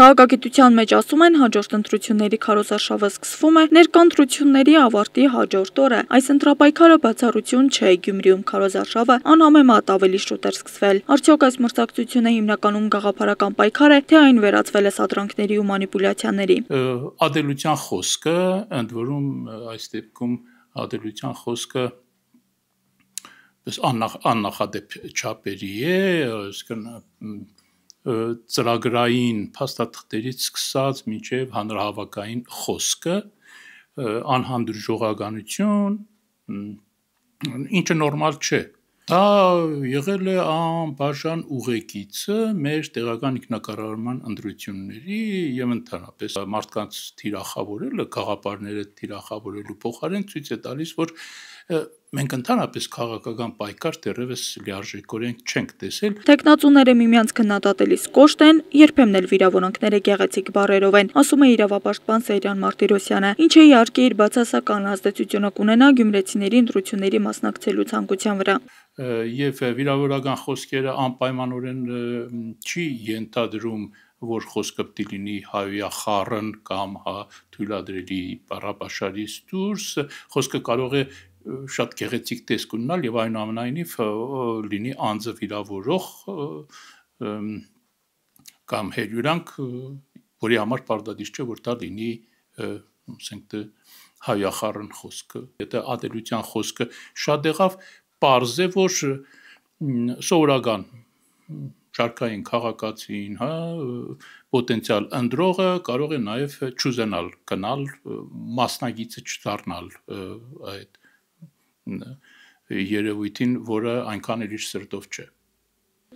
Քաղաքագիտության մեջ ասում են, հաջորդ ընտրությունների քարոզարշավը սկսվում է ներկա ընտրությունների ավարտի հաջորդ օրը։ Այս ընտրապայքարը բացառություն չէ, Գյումրիում քարոզարշավը անհամեմատ ավելի շուտ էր սկսվել։ Արդյոք այս մրցակցությունը հիմնականում գաղափարական պայքար է, թե այն վերածվել է սադրանքների ու մանիպուլյացիաների։ Ադելության խոսքը, ընդ որում այս դեպքում ադելության խոսքը աննախադեպ չափերի է, ծրագրային փաստաթղթերից սկսած մինչև հանրահավաքային խոսքը, անհանդուրժողականություն, ինչը նորմալ չէ։ Դա եղել է անբաժան ուղեկիցը մեր տեղական ինքնակառավարման ընտրությունների եւ ընդհանրապես մարդկանց թիրախավորելը, գաղափարները թիրախավորելու փոխարեն ցույց է տալիս, որ մենք ընդհանրապես քաղաքական պայքար դեռևս լիարժեքորեն չենք տեսել։ Տեխնացուները միմյանց քննադատելիս կոշտ են, երբեմն էլ վիրավորանքները գեղեցիկ բառերով են, ասում է իրավապաշտպան Սեյրան Մարտիրոսյանը, ինչը իհարկե իր բացասական ազդեցությունը կունենա գյումրեցիների ընտրությունների մասնակցելու ցանկության վրա։ Եվ վիրավորական խոսքերը անպայմանորեն չի ենթադրում, որ խոսքը պիտի լինի հայոյախառն կամ թույլատրելի բառապաշարից դուրս, խոսքը կարող է շատ գեղեցիկ տեսք ունենալ եւ այնուամենայնիվ լինի անձը վիրավորող կամ հերյուրանք, որի համար պարտադիր չէ, որ դա լինի, ասենք հայոյախառն խոսքը։ Եթե ատելության խոսքը շատ եղավ, պարզ է, որ սովորական շարքային քաղաքացին, պոտենցիալ ընտրողը կարող է նաև չուզենալ գնալ, մասնագիծը չդառնալ այդ երևույթին, որը այնքան էլ իր սրտով չէ։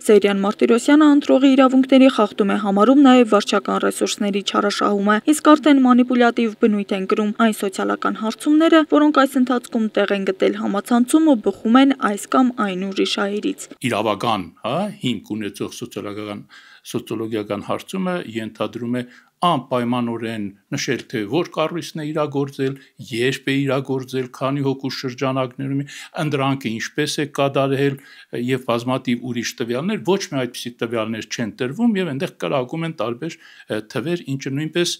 Սեյրան Մարտիրոսյանը ընտրողի իրավունքների խախտում է համարում նաև վարչական ռեսուրսների չարաշահումը, իսկ արդեն մանիպուլյատիվ բնույթ են կրում այն սոցիալական հարցումները, որոնք այս ընթացքում տեղ են գտել համացանցում ու բխում են այս կամ այն ուժի շահերից։ Իրավական, հիմք ունեցող սոցիոլոգիական հարցումը ենթադրում է անպայմանորեն նշել, թե որ կառույցն է իրագործել, երբ է իրագործել, քանի հոգու շրջանակներում, ընդրանքը ինչպես է կատարել եւ բազմաթիվ ուրիշ տվյալներ, ոչ մի այդպիսի տվյալներ չեն տրվում եւ այնտեղ կրակում են տարբեր թվեր, ինչը նույնպես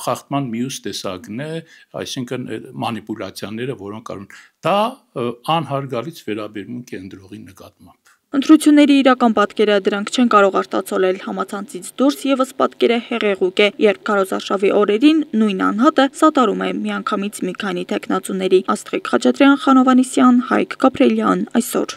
խախտման մյուս տեսակն է, այսինքն մանիպուլյացիաները, որոնք կան, դա անհարգալից վերաբերմունք է ընտրողի նկատմամբ։ Ընտրությունների իրական պատկերը դրանք չեն կարող արտացոլել համացանցից դուրս եւս պատկերը հեղեղուկ է, երբ քարոզարշավի օրերին նույն անհատը սատարում է միանգամից մի քանի տեխնացուների։ Աստղիկ Խաչատրյան, Խանովանիսյան, Հայկ Կապրելյան, այսօր։